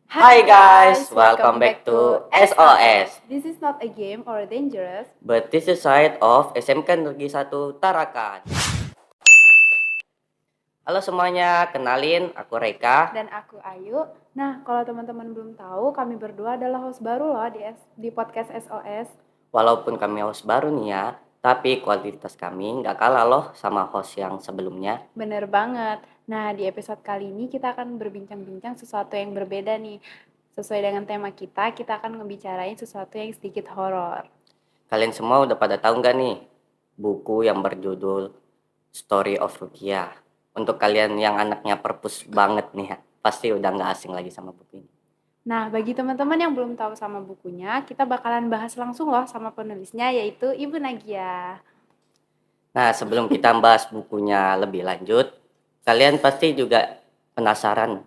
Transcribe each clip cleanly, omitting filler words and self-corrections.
Hi guys, welcome back to SOS. This is not a game or dangerous. But this is side of SMK Negeri 1 Tarakan. Halo semuanya, kenalin aku Reka. Dan aku Ayu. Nah, kalau teman-teman belum tahu, kami berdua adalah host baru loh di podcast SOS. Walaupun kami host baru nih ya, tapi kualitas kami nggak kalah loh sama host yang sebelumnya. Bener banget. Nah, di episode kali ini kita akan berbincang-bincang sesuatu yang berbeda nih. Sesuai dengan tema kita akan ngebicarain sesuatu yang sedikit horor. Kalian semua udah pada tahu nggak nih buku yang berjudul Story of Rukia? Untuk kalian yang anaknya perpus banget nih ya, pasti udah nggak asing lagi sama buku ini. Nah, bagi teman-teman yang belum tahu sama bukunya, kita bakalan bahas langsung loh sama penulisnya, yaitu Ibu Nagia. Nah, sebelum kita bahas bukunya lebih lanjut, kalian pasti juga penasaran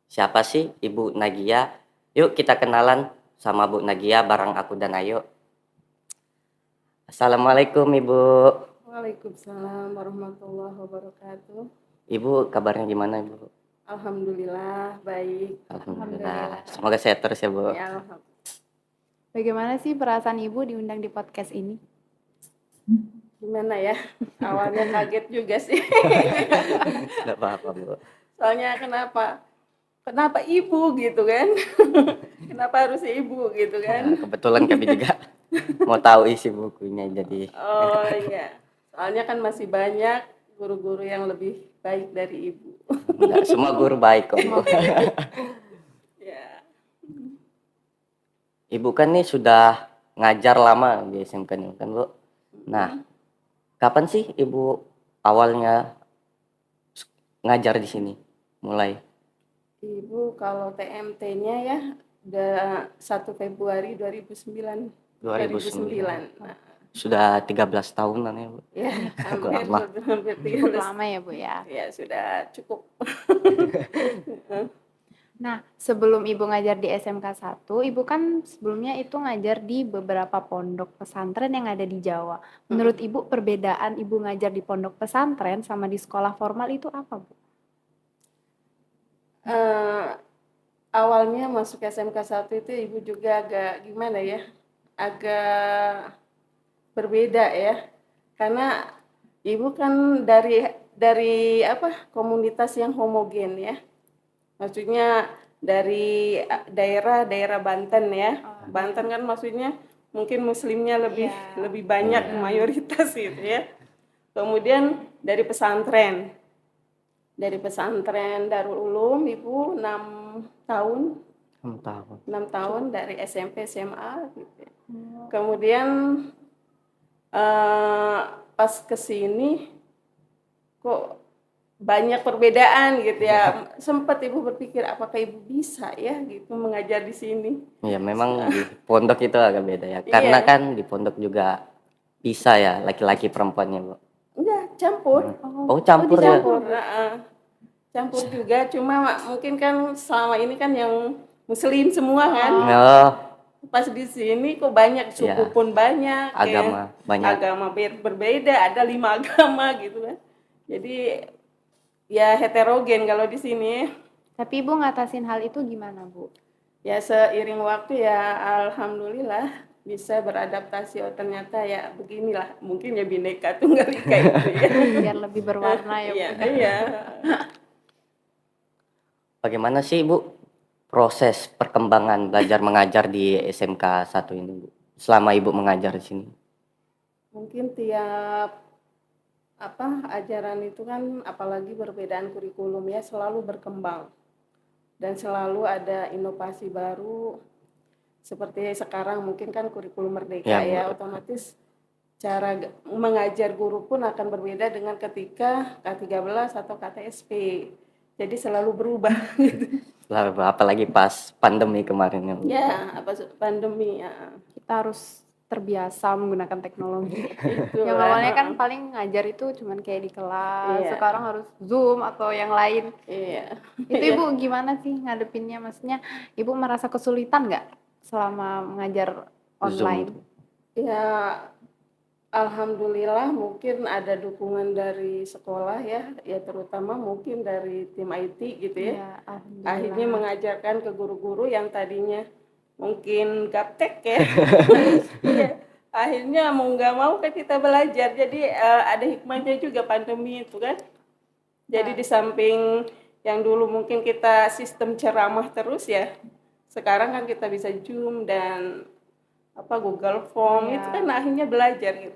siapa sih Ibu Nagia? Yuk kita kenalan sama Bu Nagia bareng aku dan Ayu. Assalamualaikum Ibu. Waalaikumsalam warahmatullahi wabarakatuh. Ibu kabarnya gimana Ibu? Alhamdulillah baik. Alhamdulillah. Semoga sehat terus ya Bu. Ya, alhamdulillah. Bagaimana sih perasaan Ibu diundang di podcast ini? Gimana ya? Awalnya kaget juga sih. Tidak apa-apa Bu. Soalnya kenapa ibu gitu kan? Kenapa harus ibu gitu kan? Nah, kebetulan kami juga mau tahu isi bukunya jadi. Oh iya. Soalnya kan masih banyak guru-guru yang lebih baik dari ibu. Enggak, semua guru baik kok Bu. Ya. Ibu kan nih sudah ngajar lama di SMK nih kan Bu. Nah, kapan sih Ibu awalnya ngajar di sini? Mulai Ibu kalau TMT-nya ya udah 1 Februari 2009. 2009. Nah, Sudah 13 tahunan ya Bu. ya, Cukup hampir lama. hampir Cukup 13. lama ya Bu ya. Ya sudah cukup. Nah, sebelum Ibu ngajar di SMK 1, Ibu kan sebelumnya itu ngajar di beberapa pondok pesantren yang ada di Jawa. Menurut Ibu, perbedaan Ibu ngajar di pondok pesantren sama di sekolah formal itu apa, Bu? Awalnya masuk SMK 1 itu ibu juga agak gimana ya, agak berbeda ya, karena ibu kan dari komunitas yang homogen ya, maksudnya dari daerah Banten ya. Banten kan maksudnya mungkin muslimnya lebih banyak mayoritas gitu ya. Kemudian dari pesantren Darul Ulum ibu 6 tahun 6 tahun dari SMP SMA gitu. Kemudian pas kesini kok banyak perbedaan gitu ya. Sempat ibu berpikir apakah ibu bisa ya gitu mengajar di sini. Ya memang di pondok itu agak beda ya. Karena kan di pondok juga bisa ya laki-laki perempuannya Bu. Enggak, campur. Oh campur ya. Campur juga, cuma mungkin kan selama ini kan yang muslim semua kan. Oh, Pas di sini kok banyak suku pun banyak, agama banyak. Agama berbeda, ada 5 agama gitu kan. Jadi ya heterogen kalau di sini. Tapi Ibu ngatasin hal itu gimana, Bu? Ya seiring waktu ya alhamdulillah bisa beradaptasi. Oh ternyata ya beginilah, mungkin ya Bhinneka Tunggal Ika itu ya. Biar lebih berwarna ya, Bu. Iya. Bagaimana sih Bu proses perkembangan belajar mengajar di SMK 1 ini Bu? Selama Ibu mengajar di sini. Mungkin tiap ajaran itu kan apalagi perbedaan kurikulum ya selalu berkembang dan selalu ada inovasi baru. Seperti sekarang mungkin kan kurikulum merdeka ya otomatis cara mengajar guru pun akan berbeda dengan ketika K13 atau KTSP. Jadi selalu berubah gitu. Apalagi pas pandemi kemarin ya. Ya, pandemi ya. Kita harus terbiasa menggunakan teknologi. Itu yang awalnya kan paling ngajar itu cuman kayak di kelas, sekarang harus Zoom atau yang lain. Iya. Itu Ibu gimana sih ngadepinnya? Maksudnya Ibu merasa kesulitan nggak selama mengajar online? Zoom. Ya Alhamdulillah mungkin ada dukungan dari sekolah ya, ya terutama mungkin dari tim IT gitu ya. Iya, Akhirnya alhamdulillah. mengajarkan ke guru-guru yang tadinya mungkin gaptek ya. Iya, akhirnya mau nggak mau kan kita belajar. Jadi ada hikmahnya juga pandemi itu kan. Jadi di samping yang dulu mungkin kita sistem ceramah terus ya, sekarang kan kita bisa Zoom dan apa Google Form itu Iya. kan akhirnya belajar gitu.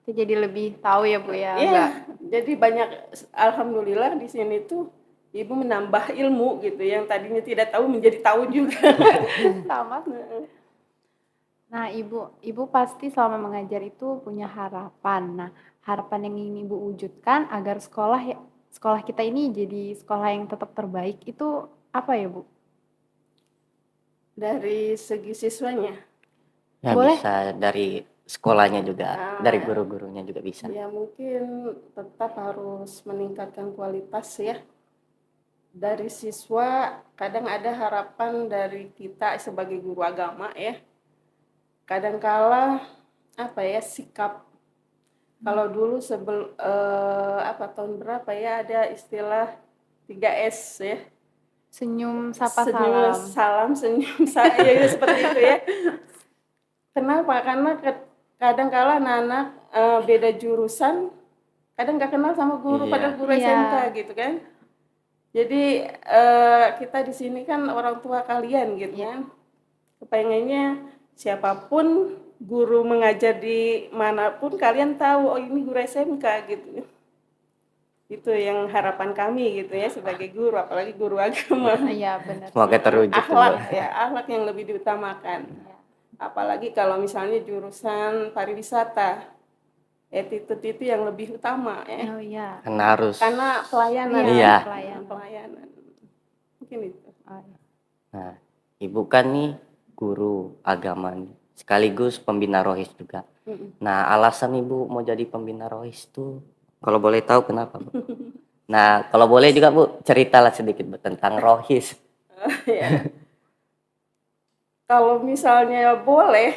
Kita jadi lebih tahu ya Bu ya, Iya, nggak jadi banyak alhamdulillah di sini tuh ibu menambah ilmu gitu yang tadinya tidak tahu menjadi tahu juga. sama. Nah, Ibu pasti selama mengajar itu punya harapan. Nah, harapan yang ingin Ibu wujudkan agar sekolah kita ini jadi sekolah yang tetap terbaik itu apa ya, Bu? Dari segi siswanya, Ya Boleh? bisa dari sekolahnya juga, dari guru-gurunya juga bisa. ya mungkin tetap harus meningkatkan kualitas ya. Dari siswa kadang ada harapan dari kita sebagai guru agama ya. Kadangkala apa ya sikap kalau dulu tahun berapa ya ada istilah 3S ya. Senyum, sapa, Senyum, salam. salam, senyum, ya seperti itu ya. Kenapa? Karena kadangkala anak-anak beda jurusan, kadang nggak kenal sama guru, Iya. padahal guru Iya. SMK gitu kan. Jadi kita di sini kan orang tua kalian gitu kan. Kepengennya siapapun guru mengajar di manapun kalian tahu oh ini guru SMK gitu. Itu yang harapan kami gitu ya sebagai guru, apalagi guru agama. Iya, benar. Semoga terwujud tuh, Bu. Akhlak ya, akhlak yang lebih diutamakan. Iya. Apalagi kalau misalnya jurusan pariwisata, attitude itu yang lebih utama ya. Oh iya. Karena harus. Karena pelayanan. Iya. Pelayanan. Mungkin itu. Oh, iya. Nah, Ibu kan nih guru agama nih, sekaligus pembina rohis juga. Nah, alasan Ibu mau jadi pembina rohis tuh, kalau boleh tahu kenapa, Bu? Nah, kalau boleh juga Bu, ceritalah sedikit Bu, tentang rohis. Ya. Kalau misalnya boleh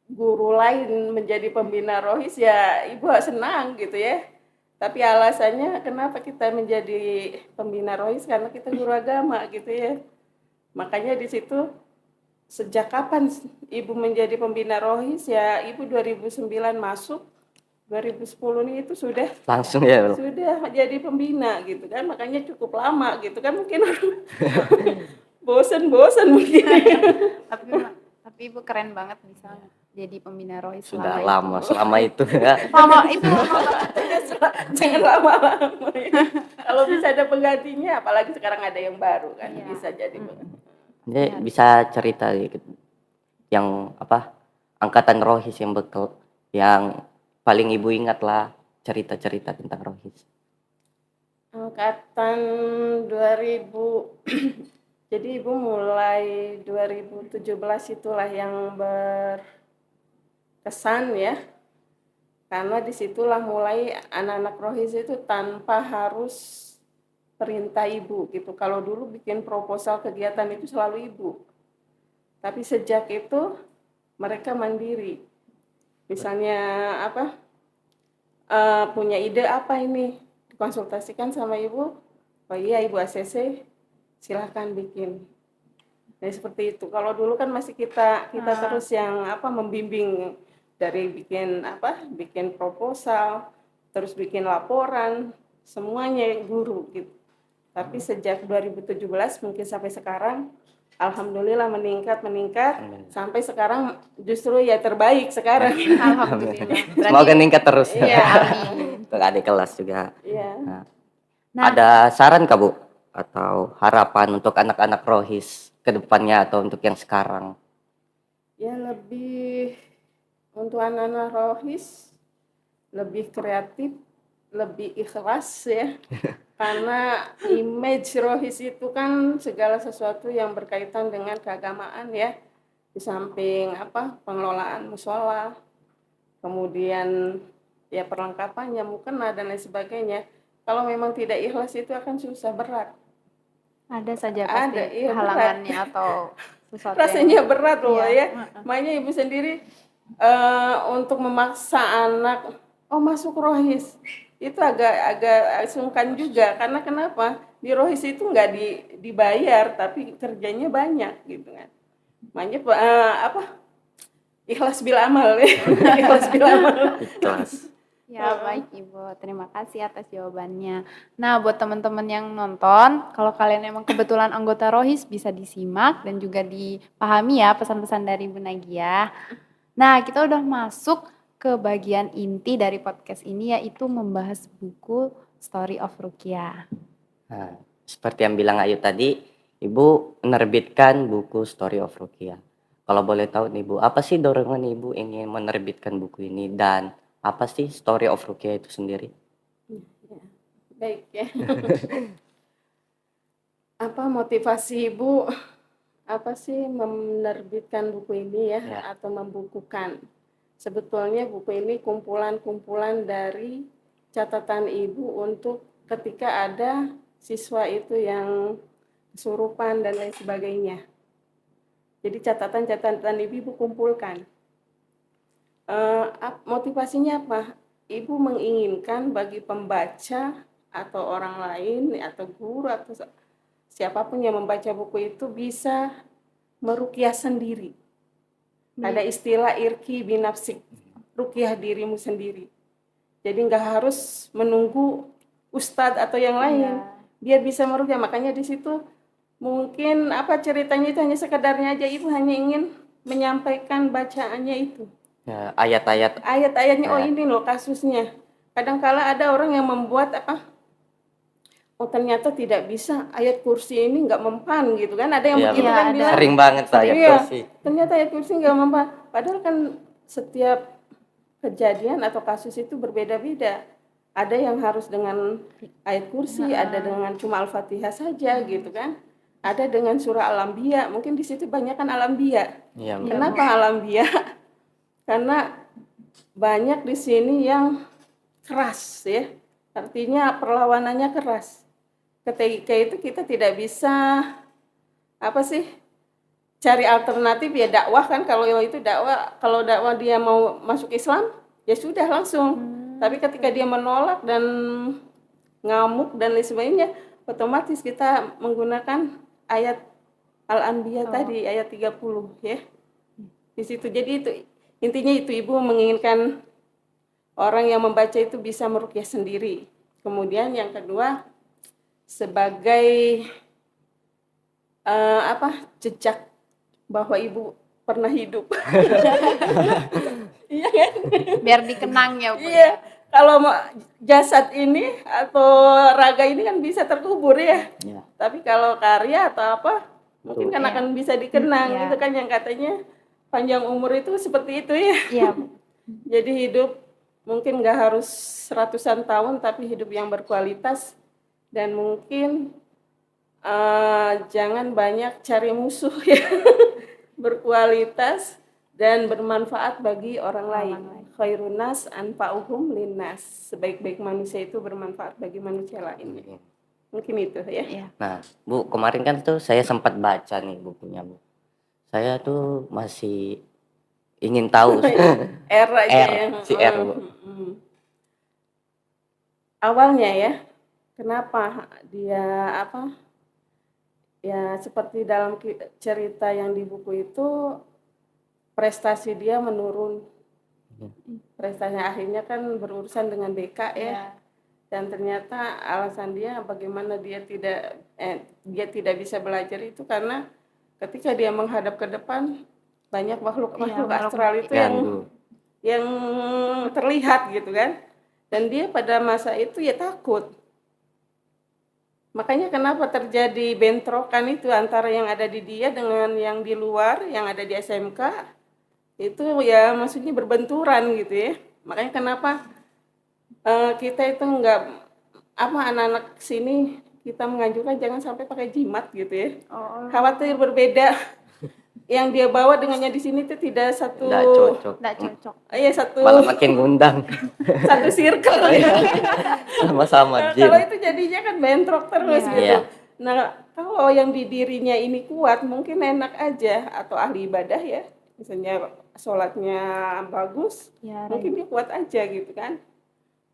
guru lain menjadi pembina rohis ya ibu senang gitu ya. Tapi alasannya kenapa kita menjadi pembina rohis karena kita guru agama gitu ya. Makanya di situ sejak kapan ibu menjadi pembina rohis ya ibu 2009 masuk 2010 ini itu sudah Langsung ya, Bu. sudah jadi pembina gitu kan, makanya cukup lama gitu kan mungkin bosen mungkin. Tapi Ibu keren banget bisa jadi pembina rohis Sudah selama lama, selama itu ya. Lama itu lama banget. Jangan lama-lama ya. Kalau bisa ada penggantinya apalagi sekarang ada yang baru kan Iya. bisa jadi Jadi bisa cerita dikit yang apa angkatan rohis yang paling Ibu ingat lah cerita-cerita tentang rohis. angkatan 2000 jadi ibu mulai 2017 itulah yang berkesan ya, karena disitulah mulai anak-anak rohis itu tanpa harus perintah ibu gitu. Kalau dulu bikin proposal kegiatan itu selalu ibu, tapi sejak itu mereka mandiri. Misalnya apa punya ide apa ini dikonsultasikan sama ibu, oh iya ibu ACC silahkan bikin. Nah seperti itu. Kalau dulu kan masih kita terus yang apa membimbing dari bikin proposal, terus bikin laporan, semuanya guru gitu. Tapi sejak 2017 mungkin sampai sekarang alhamdulillah meningkat sampai sekarang justru ya terbaik sekarang. Alhamdulillah. Semoga meningkat terus. Iya. Amin. Untuk adik kelas juga. Iya. Nah, Ada saran Kak Bu atau harapan untuk anak-anak rohis ke depannya atau untuk yang sekarang? Ya lebih untuk anak-anak rohis lebih kreatif, lebih ikhlas ya. Karena image rohis itu kan segala sesuatu yang berkaitan dengan keagamaan ya. Di samping pengelolaan musola, kemudian ya perlengkapannya, mukena dan lain sebagainya. Kalau memang tidak ikhlas itu akan susah, berat. ada saja pasti Ada, iya, halangannya atau sesuatu Rasanya berat loh Iya. ya. Makanya ibu sendiri Untuk memaksa anak masuk rohis itu agak sungkan juga, karena kenapa, di rohis itu nggak dibayar tapi kerjanya banyak gitu kan. Makanya ikhlas bil amal ya. Ikhlas bil amal. Ikhlas. Ya, baik Ibu. Terima kasih atas jawabannya. Nah, buat teman-teman yang nonton, kalau kalian emang kebetulan anggota Rohis bisa disimak dan juga dipahami ya pesan-pesan dari Bu Nagia. Nah, kita udah masuk ke bagian inti dari podcast ini, yaitu membahas buku Story of Rukia. Nah, seperti yang bilang Ayu tadi, Ibu menerbitkan buku Story of Rukia. Kalau boleh tahu nih Bu, apa sih dorongan Ibu ingin menerbitkan buku ini, dan apa sih Story of Rukia itu sendiri? Baik ya. Apa motivasi Ibu apa sih menerbitkan buku ini ya, atau membukukan? Sebetulnya buku ini kumpulan-kumpulan dari catatan Ibu untuk ketika ada siswa itu yang kesurupan dan lain sebagainya. Jadi catatan-catatan Ibu kumpulkan. Motivasinya apa? Ibu menginginkan bagi pembaca atau orang lain atau guru atau siapapun yang membaca buku itu bisa meruqyah sendiri. Ada istilah irki binafsik, ruqyah dirimu sendiri. Jadi nggak harus menunggu ustadz atau yang lain. Biar bisa meruqyah. Makanya di situ mungkin ceritanya itu hanya sekedarnya aja, Ibu hanya ingin menyampaikan bacaannya itu. Ya, ayat-ayat. Ayat-ayatnya, ini loh kasusnya. Kadang-kala ada orang yang membuat ternyata tidak bisa, ayat kursi ini nggak mempan gitu kan, ada yang begitu kan bilang. Sering banget ayat kursi. Ternyata ayat kursi nggak mempan, padahal kan setiap kejadian atau kasus itu berbeda-beda. Ada yang harus dengan ayat kursi, ada dengan cuma Al-Fatihah saja gitu kan. Ada dengan surah Al-Anbiya, mungkin di situ banyak kan Al-Anbiya. Kenapa Al-Anbiya? Karena banyak di sini yang keras ya, artinya perlawanannya keras. Ketika itu kita tidak bisa cari alternatif ya, dakwah kan. Kalau itu dakwah dia mau masuk Islam ya sudah langsung. Tapi ketika dia menolak dan ngamuk dan lain sebagainya, otomatis kita menggunakan ayat Al-Anbiya tadi, ayat 30 ya. Di situ. Jadi itu intinya, itu Ibu menginginkan orang yang membaca itu bisa meruqyah sendiri. Kemudian yang kedua, sebagai jejak bahwa Ibu pernah hidup. Iya kan? Biar dikenang ya Bu. Iya. Kalau jasad ini atau raga ini kan bisa terkubur ya. Tapi kalau karya atau mungkin kan akan bisa dikenang gitu kan, yang katanya panjang umur itu seperti itu ya. Iya. Jadi hidup mungkin nggak harus ratusan tahun, tapi hidup yang berkualitas. Dan mungkin jangan banyak cari musuh ya. Berkualitas dan bermanfaat bagi orang lain. Khairun nas anfa'uhum linnas. Sebaik-baik manusia itu bermanfaat bagi manusia lain. Mungkin itu ya. Nah, Bu, kemarin kan tuh saya sempat baca nih bukunya, Bu. Saya tuh masih ingin tahu R aja si R, Bu. Awalnya ya, kenapa dia ya seperti dalam cerita yang di buku itu, prestasi dia menurun. Prestasinya akhirnya kan berurusan dengan BK ya. Dan ternyata alasan dia bagaimana dia tidak bisa belajar itu karena ketika dia menghadap ke depan, banyak makhluk astral itu yang terlihat gitu kan. Dan dia pada masa itu ya takut. Makanya kenapa terjadi bentrokan itu antara yang ada di dia dengan yang di luar, yang ada di SMK. Itu ya maksudnya berbenturan gitu ya. Makanya kenapa kita itu anak-anak sini kita menganjurkan jangan sampai pakai jimat gitu ya. Khawatir berbeda. Yang dia bawa dengannya di sini itu tidak satu. Nggak cocok. Iya, satu. Malah makin ngundang. Satu circle. Sama-sama jin. Kalau itu jadinya kan bentrok terus gitu. Nah, kalau yang di dirinya ini kuat, mungkin enak aja, atau ahli ibadah ya. misalnya sholatnya bagus, Ya, mungkin dia kuat aja gitu kan.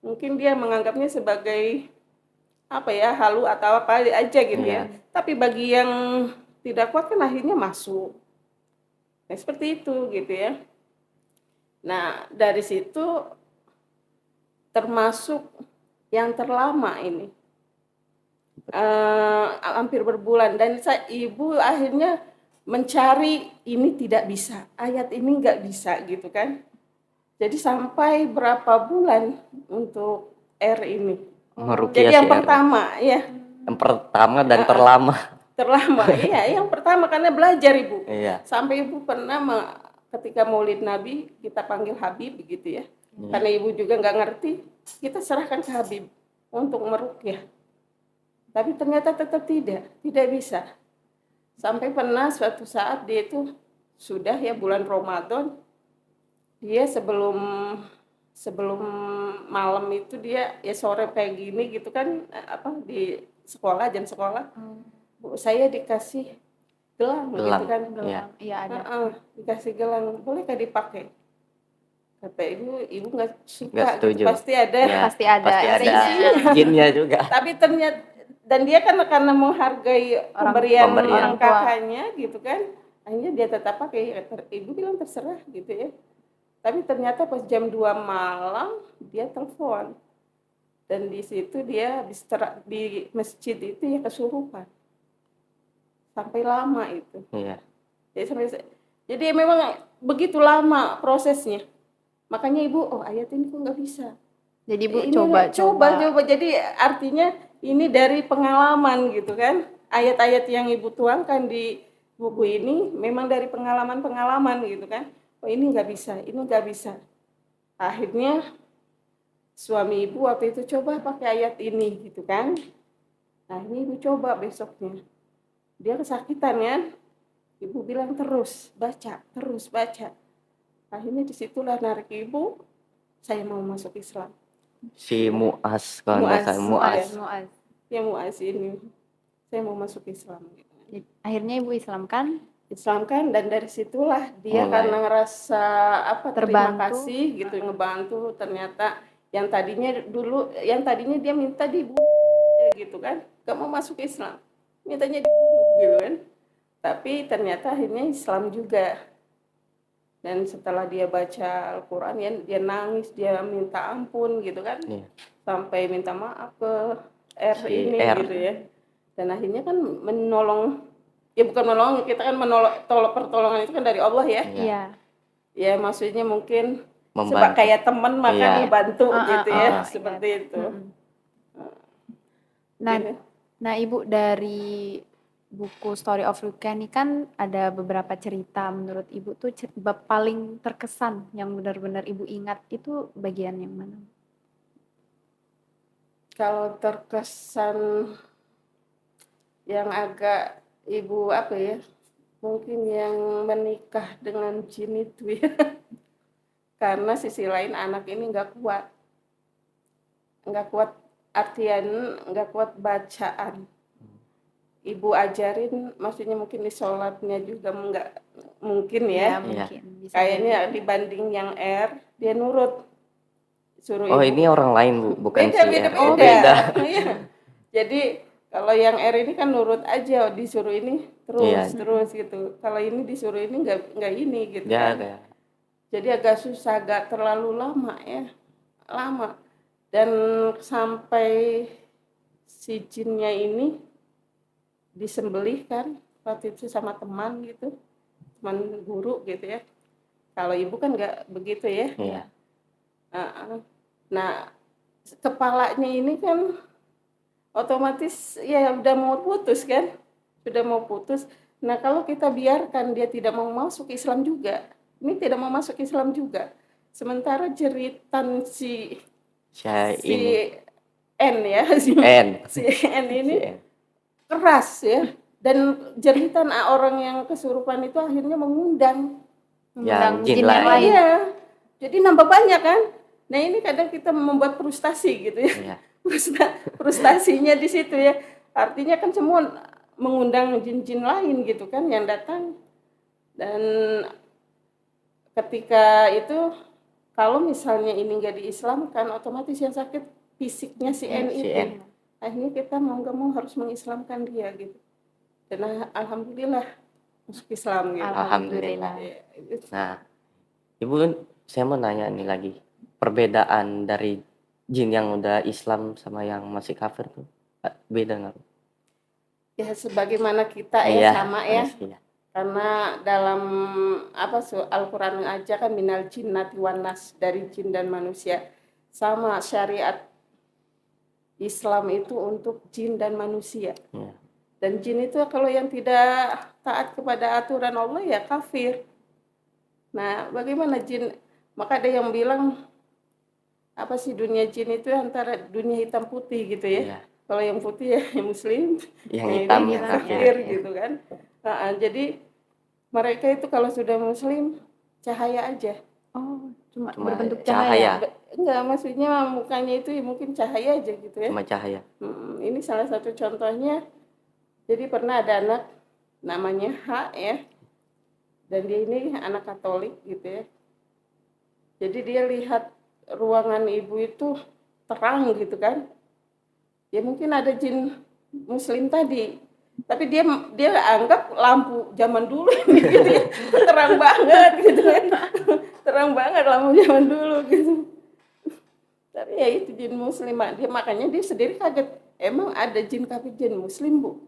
Mungkin dia menganggapnya sebagai apa ya, halu atau apa aja gitu ya. Iya. Tapi bagi yang tidak kuat kan akhirnya masuk. Nah, seperti itu gitu ya. Nah, dari situ termasuk yang terlama ini. Hampir berbulan dan ibu akhirnya mencari ini tidak bisa, ayat ini nggak bisa gitu kan. Jadi sampai berapa bulan untuk R ini. Meruqyah Jadi yang si R. pertama ya, Yang pertama dan Heeh. terlama. terlama iya yang pertama karena belajar ibu. Iya. Sampai ibu pernah ketika Maulid Nabi kita panggil Habib begitu ya. Karena ibu juga nggak ngerti, kita serahkan ke Habib untuk meruqyah. Tapi ternyata tetap tidak bisa. Sampai pernah suatu saat dia itu sudah ya bulan Ramadan, dia sebelum malam itu dia ya sore kayak gini gitu kan, di sekolah, jam sekolah, Bu, saya dikasih gelang gitu Gelang. kan. Iya. Iya ada. Dikasih gelang, bolehkah dipakai? Kata ibu nggak suka Nggak gitu, setuju. pasti ada. Ya, Pasti ada pasti ada isinya. jinnya juga. Tapi ternyata, dan dia kan karena menghargai pemberian Pemberian. orang kakaknya gitu kan, akhirnya dia tetap pakai. Ibu bilang terserah gitu ya. Tapi ternyata pas jam 2 malam dia telepon, dan di situ dia di masjid itu ya kesurupan sampai lama itu. Iya. Jadi memang begitu lama prosesnya. Makanya ibu, ayat ini kok nggak bisa. Jadi Bu Ini coba. Jadi artinya ini dari pengalaman gitu kan. Ayat-ayat yang ibu tuangkan di buku ini memang dari pengalaman gitu kan. Ini nggak bisa. Akhirnya suami ibu waktu itu coba pakai ayat ini gitu kan. Nah ini ibu coba besoknya. Dia kesakitan ya. Ibu bilang terus baca. Akhirnya disitulah narik ibu, saya mau masuk Islam. Si Mu'az kalau nggak salah. Mu'az. Mu'az. Ya Mu'az ini, saya mau masuk Islam. Akhirnya Ibu Islamkan. Dan dari situlah dia Mulai. karena ngerasa terima Terbantu. kasih gitu, ngebantu. Ternyata yang tadinya dia minta dibunuh gitu kan, gak mau masuk Islam, mintanya dibunuh gitu kan. Tapi ternyata akhirnya Islam juga. Dan setelah dia baca Al-Quran ya, dia nangis, dia minta ampun gitu kan. Iya. Sampai minta maaf ke R Si ini R. gitu ya. Dan akhirnya kan menolong, ya bukan menolong, kita kan pertolongan itu kan dari Allah ya. Iya. Ya maksudnya mungkin Membantu. kayak teman maka Iya. dibantu gitu ya, iya. seperti itu. Nah, Gitu. nah Ibu dari buku Story of Ruqyah ini kan ada beberapa cerita. Menurut Ibu tuh bab paling terkesan yang benar-benar Ibu ingat itu bagian yang mana? Kalau terkesan yang agak ibu mungkin yang menikah dengan jin itu ya. Karena sisi lain anak ini nggak kuat artian, nggak kuat bacaan. Ibu ajarin, maksudnya mungkin di sholatnya juga nggak mungkin ya. Mungkin. Bisa Kayaknya dibanding yang R, dia nurut. Suruh Oh, ibu. ini orang lain Bu, bukan si Beda. R. Oh, beda. Iya. Jadi kalau yang R ini kan nurut aja, disuruh ini terus gitu. Kalau ini disuruh ini nggak ini gitu Ya, kan. Jadi agak susah, agak terlalu lama. Dan sampai si jinnya ini disembelih kan waktu itu sama teman guru gitu ya. Kalau ibu kan nggak begitu ya. Iya. Nah, kepalanya ini kan otomatis ya sudah mau putus. Nah, kalau kita biarkan dia tidak mau masuk Islam juga, sementara jeritan si N ya, si N ini keras ya, dan jeritan orang yang kesurupan itu akhirnya mengundang jin yang lain. lain. Iya, jadi nambah banyak kan. Nah ini kadang kita membuat frustasi gitu ya. Iya. Frustasinya di situ ya. Artinya kan semua mengundang jin-jin lain gitu kan yang datang. Dan ketika itu kalau misalnya ini nggak diislamkan, otomatis yang sakit fisiknya si N Si itu. N. Akhirnya kita mau nggak mau harus mengislamkan dia gitu. Dan alhamdulillah masuk Islam gitu. Alhamdulillah. Ya, itu. Nah, Ibu, saya mau nanya nih lagi. Perbedaan dari jin yang udah Islam sama yang masih kafir tuh beda nggak? Ya sebagaimana kita Iya, sama ya. iya. Karena dalam Al-Quran aja kan minal jinnati wan nas, dari jin dan manusia. Sama syariat Islam itu untuk jin dan manusia. Iya. Dan jin itu kalau yang tidak taat kepada aturan Allah ya kafir. Nah, bagaimana jin? Maka ada yang bilang apa sih dunia jin itu antara dunia hitam putih gitu ya. Iya. Kalau yang putih ya yang muslim, Yang yang hitam ini yang kafir kafir. gitu kan. Nah, jadi mereka itu kalau sudah muslim cahaya aja. Oh, cuma Cuma berbentuk cahaya. cahaya. Enggak, maksudnya mukanya itu ya mungkin cahaya aja gitu ya. Cuma cahaya. Ini salah satu contohnya. Jadi pernah ada anak namanya H ya. Dan dia ini anak Katolik gitu ya. Jadi dia lihat ruangan ibu itu terang gitu kan. Ya mungkin ada jin muslim tadi. Tapi dia anggap lampu zaman dulu gitu ya. Terang banget gitu kan. Terang banget lampu zaman dulu gitu. Tapi ya itu jin muslim, dia makanya dia sendiri kaget. Emang ada jin kafir jin muslim, Bu?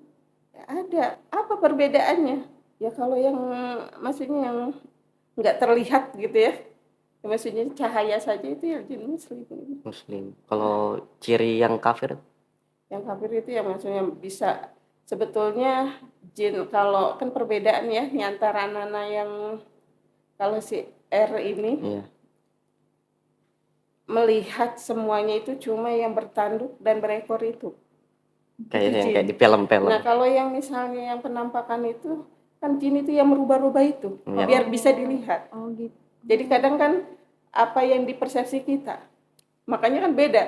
Ya, ada. Apa perbedaannya? Ya kalau yang maksudnya yang nggak terlihat gitu ya. Ya, maksudnya cahaya saja itu ya jin muslim. Muslim. Kalau ciri yang kafir? Yang kafir itu yang maksudnya bisa sebetulnya jin, kalau kan perbedaan ya antara anak-anak yang kalau si R ini Iya. melihat semuanya itu cuma yang bertanduk dan berekor itu. Kayak yang jin. kayak di film-film. Nah kalau yang misalnya yang penampakan itu kan jin itu yang merubah-rubah itu Iya. biar bisa dilihat. Oh gitu. Jadi kadang kan apa yang dipersepsi kita, makanya kan beda.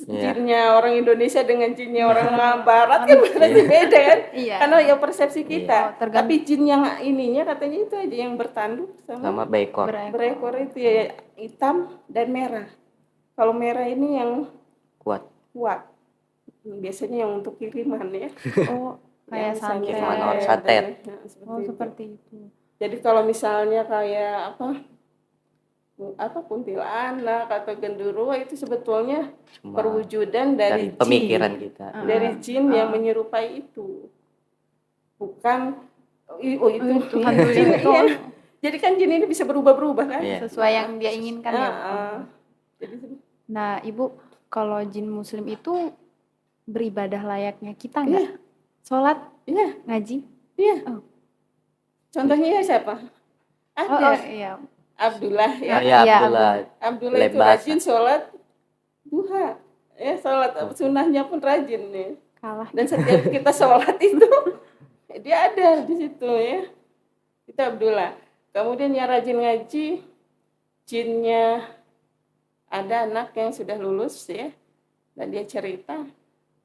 Iya. Jinnya orang Indonesia dengan jinnya orang Barat kan berarti beda kan? Iya. Karena ya persepsi kita. Oh, tergantung. Tapi jin yang ininya katanya itu aja yang bertanduk Sama beekor. berekor itu ya hitam dan merah. Kalau merah ini yang Kuat. kuat. Biasanya yang untuk kiriman ya. Oh, kayak Yang misalnya santet. Kiriman orang santet. Nah, seperti Oh, itu. seperti itu. Jadi kalau misalnya kayak apa kuntilanak atau genderuwo itu sebetulnya Cuma perwujudan dari dari pemikiran jin, kita. dari jin yang menyerupai itu, bukan itu hantu jin, itu. iya. Jadi kan jin ini bisa berubah-berubah kan. Iya. Sesuai yang dia inginkan ya. Jadi Nah, Ibu, kalau jin muslim itu beribadah layaknya kita nggak? Sholat, iya, ngaji? iya. Oh. Contohnya ya siapa? Oh, Ada iya. Abdullah ya. Ya, Iya, Abdullah. Abdullah itu Lebasa. rajin sholat duha. Ya, sholat sunnahnya pun rajin nih. Kalah. Dan setiap kita sholat itu dia ada di situ ya. Itu Abdullah. Kemudian yang rajin ngaji, jinnya ada anak yang sudah lulus ya. Dan dia cerita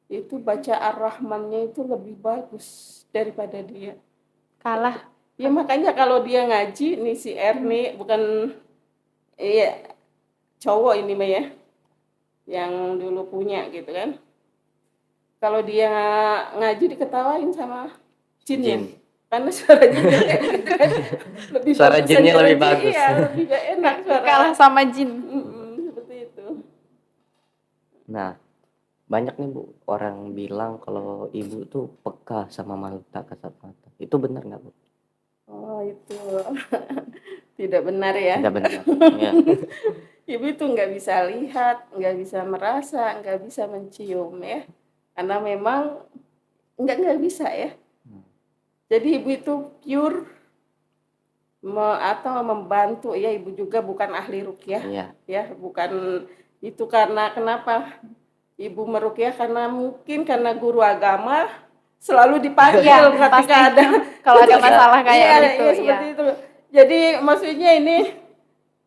itu baca Ar-Rahmannya itu lebih bagus daripada dia. Kalah. Ya makanya kalau dia ngaji nih si R nih bukan iya cowok ini mah ya. Yang dulu punya gitu kan. Kalau dia ngaji diketawain sama jinnya. Jin. Karena suara jinnya gitu kan. Lebih Suara bagus jinnya aja lebih lagi. bagus. Iya, lebih gak enak suara. Kalah sama jin. Seperti itu. Nah, banyak nih Bu orang bilang kalau Ibu tuh peka sama makhluk tak kasat mata. Itu benar nggak Bu? Oh itu tidak benar ya. Tidak benar. Ya. Ibu itu nggak bisa lihat, nggak bisa merasa, nggak bisa mencium ya. Karena memang nggak bisa ya. Jadi ibu itu pure atau membantu ya, ibu juga bukan ahli ruqyah Iya. ya, bukan itu. Karena kenapa ibu meruqyah? Karena mungkin karena guru agama selalu dipanggil Iya, ketika pasti. ada Kalau ada masalah kayak iya, gitu, iya, iya. seperti itu. Jadi maksudnya ini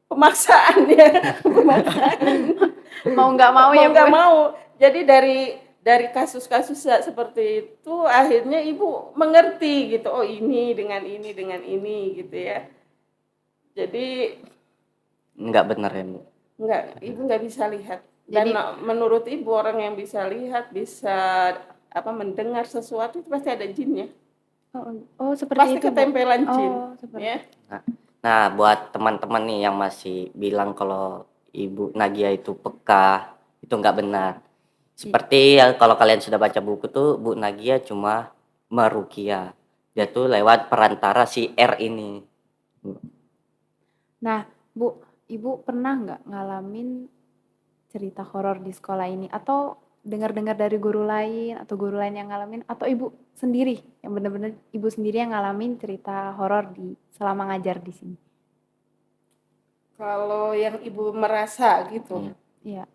pemaksaan ya, pemaksaan. Mau nggak mau ya, Mau nggak Bu? mau. Jadi dari kasus-kasus seperti itu akhirnya ibu mengerti gitu. Oh ini dengan ini gitu ya. Jadi Nggak benar ya, Bu? ibu nggak bisa lihat. Dan Jadi menurut ibu orang yang bisa lihat, bisa mendengar sesuatu itu pasti ada jinnya. oh seperti Pasti itu, Bu. ketempelan jin, Oh, seperti ya. Nah, buat teman-teman nih yang masih bilang kalau Ibu Nagia itu peka, itu nggak benar. Seperti yang kalau kalian sudah baca buku tuh, Bu Nagia cuma meruqyah. Dia tuh lewat perantara si R ini. Nah, Bu, Ibu pernah nggak ngalamin cerita horor di sekolah ini? Atau dengar-dengar dari guru lain atau guru lain yang ngalamin? Atau Ibu sendiri yang benar-benar Ibu sendiri yang ngalamin cerita horor selama ngajar di sini? Kalau yang ibu merasa gitu, Iya.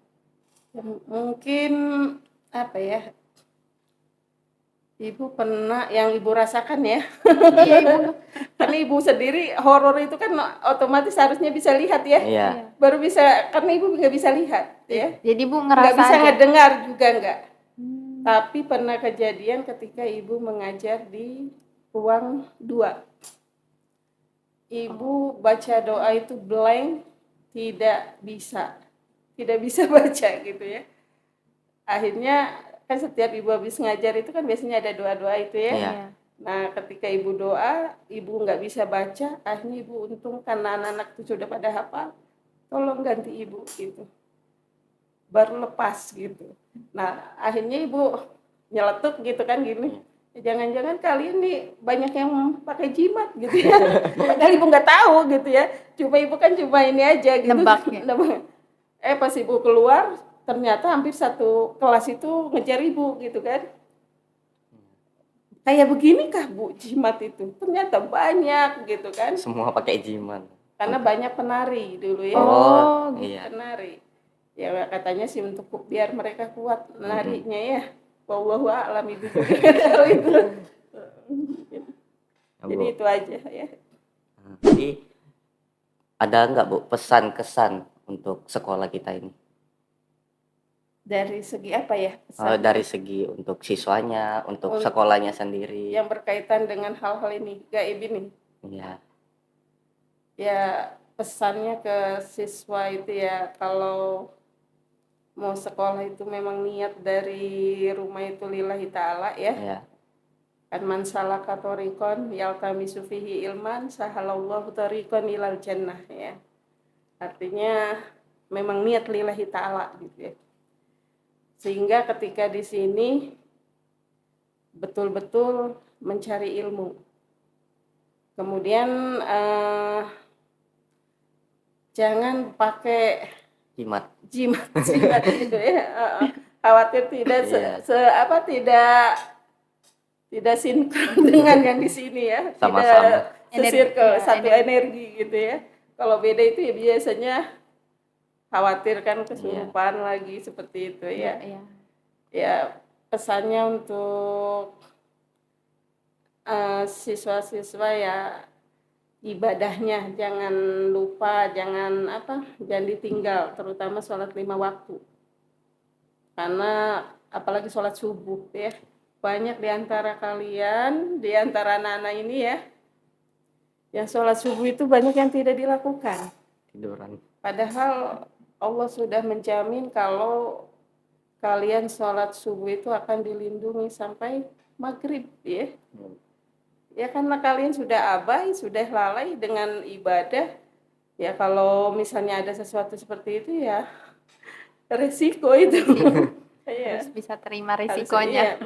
mungkin apa ya? Ibu pernah yang ibu rasakan ya. Iya, Ibu. Karena ibu sendiri horor itu kan otomatis harusnya bisa lihat ya. Iya. Baru bisa, karena ibu nggak bisa lihat ya. Jadi Ibu Nggak ngerasa bisa aja. ngedengar juga nggak. Hmm. Tapi pernah kejadian ketika ibu mengajar di ruang 2. Ibu baca doa itu blank, tidak bisa baca gitu ya. Akhirnya kan setiap ibu habis ngajar itu kan biasanya ada doa-doa itu ya. Iya. Nah ketika ibu doa, ibu nggak bisa baca, akhirnya ibu untung karena anak-anak itu sudah pada hafal, tolong ganti ibu gitu. Baru lepas gitu. Nah akhirnya ibu nyeletuk gitu kan gini, jangan-jangan kalian nih banyak yang pakai jimat gitu ya. Padahal ibu nggak tahu gitu ya, cuma ibu kan cuma ini aja gitu. Nebak ya? Pas ibu keluar, ternyata hampir satu kelas itu ngejar ibu gitu kan. Kayak beginikah Bu jimat itu? Ternyata banyak gitu kan. Semua pakai jimat. Karena banyak penari dulu ya. Oh, iya. Penari. Ya katanya sih untuk biar mereka kuat menarinya ya. Wallahu a'lam, ibu juga nggak tahu itu. Jadi itu aja ya. Jadi ada nggak Bu pesan-kesan untuk sekolah kita ini? Dari segi apa ya? Pesan Dari segi untuk siswanya, untuk Untuk sekolahnya sendiri. yang berkaitan dengan hal-hal ini, gaib ini. Iya. Ya pesannya ke siswa itu ya, kalau mau sekolah itu memang niat dari rumah itu lillahi ta'ala ya. Iya. Kan man salaka thoriqan yaltamisu fihi ilman sahalallahu thoriqan ilal jannah ya. Artinya memang niat lillahi ta'ala gitu ya. Sehingga ketika di sini betul-betul mencari ilmu. Kemudian jangan pakai Jimat. jimat gitu ya. Khawatir tidak tidak sinkron dengan yang di sini ya. Sama-sama. Tidak sesirkel, satu energi gitu ya. Kalau beda itu ya biasanya khawatir kan kesurupan lagi seperti itu ya. Ya pesannya untuk siswa-siswa ya, ibadahnya jangan lupa, jangan ditinggal, terutama sholat 5 waktu. Karena apalagi sholat subuh ya, banyak diantara kalian, diantara anak-anak ini ya, yang sholat subuh itu banyak yang tidak dilakukan. Tiduran. Padahal Allah sudah menjamin kalau kalian sholat subuh itu akan dilindungi sampai maghrib ya. Ya karena kalian sudah abai, sudah lalai dengan ibadah. Ya kalau misalnya ada sesuatu seperti itu ya resiko itu. Harus bisa terima risikonya.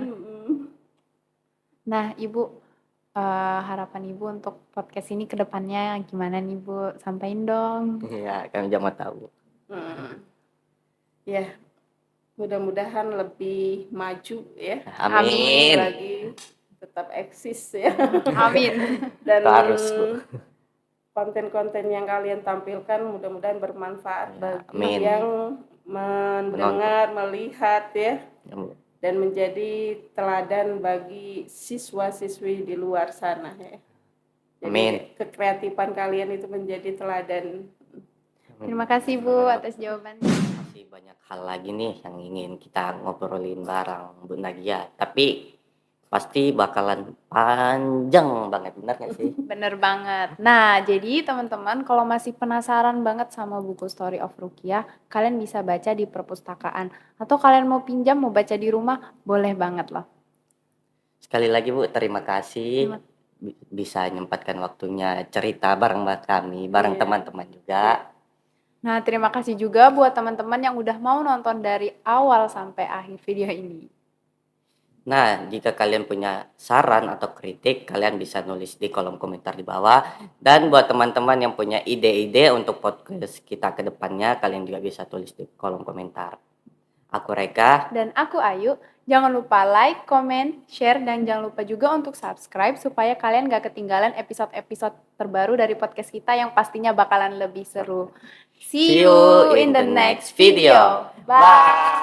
Nah, Ibu, harapan Ibu untuk podcast ini ke depannya gimana nih, Bu? Sampaikan dong. Iya, kami jangan tahu. Ya, mudah-mudahan lebih maju ya. Amin. Lagi tetap eksis ya. Amin. Dan Harus, Bu. konten-konten yang kalian tampilkan mudah-mudahan bermanfaat bagi amin. yang mendengar, melihat ya. Dan menjadi teladan bagi siswa-siswi di luar sana ya. Jadi Amin. Kekreatifan kalian itu menjadi teladan. Terima kasih Bu atas jawabannya. Masih banyak hal lagi nih yang ingin kita ngobrolin bareng Bu Nagia. Tapi pasti bakalan panjang banget, benar nggak sih? Bener banget. Nah, jadi teman-teman kalau masih penasaran banget sama buku Story of Rukiah, kalian bisa baca di perpustakaan. Atau kalian mau pinjam, mau baca di rumah, boleh banget loh. Sekali lagi Bu, terima kasih Terima- bisa nyempatkan waktunya cerita bareng kami, bareng Iya. teman-teman juga. Nah, terima kasih juga buat teman-teman yang udah mau nonton dari awal sampai akhir video ini. Nah, jika kalian punya saran atau kritik, kalian bisa nulis di kolom komentar di bawah. Dan buat teman-teman yang punya ide-ide untuk podcast kita ke depannya, kalian juga bisa tulis di kolom komentar. Aku Reka. Dan aku Ayu, jangan lupa like, comment, share, dan jangan lupa juga untuk subscribe supaya kalian gak ketinggalan episode-episode terbaru dari podcast kita yang pastinya bakalan lebih seru. See you in the next video. Bye!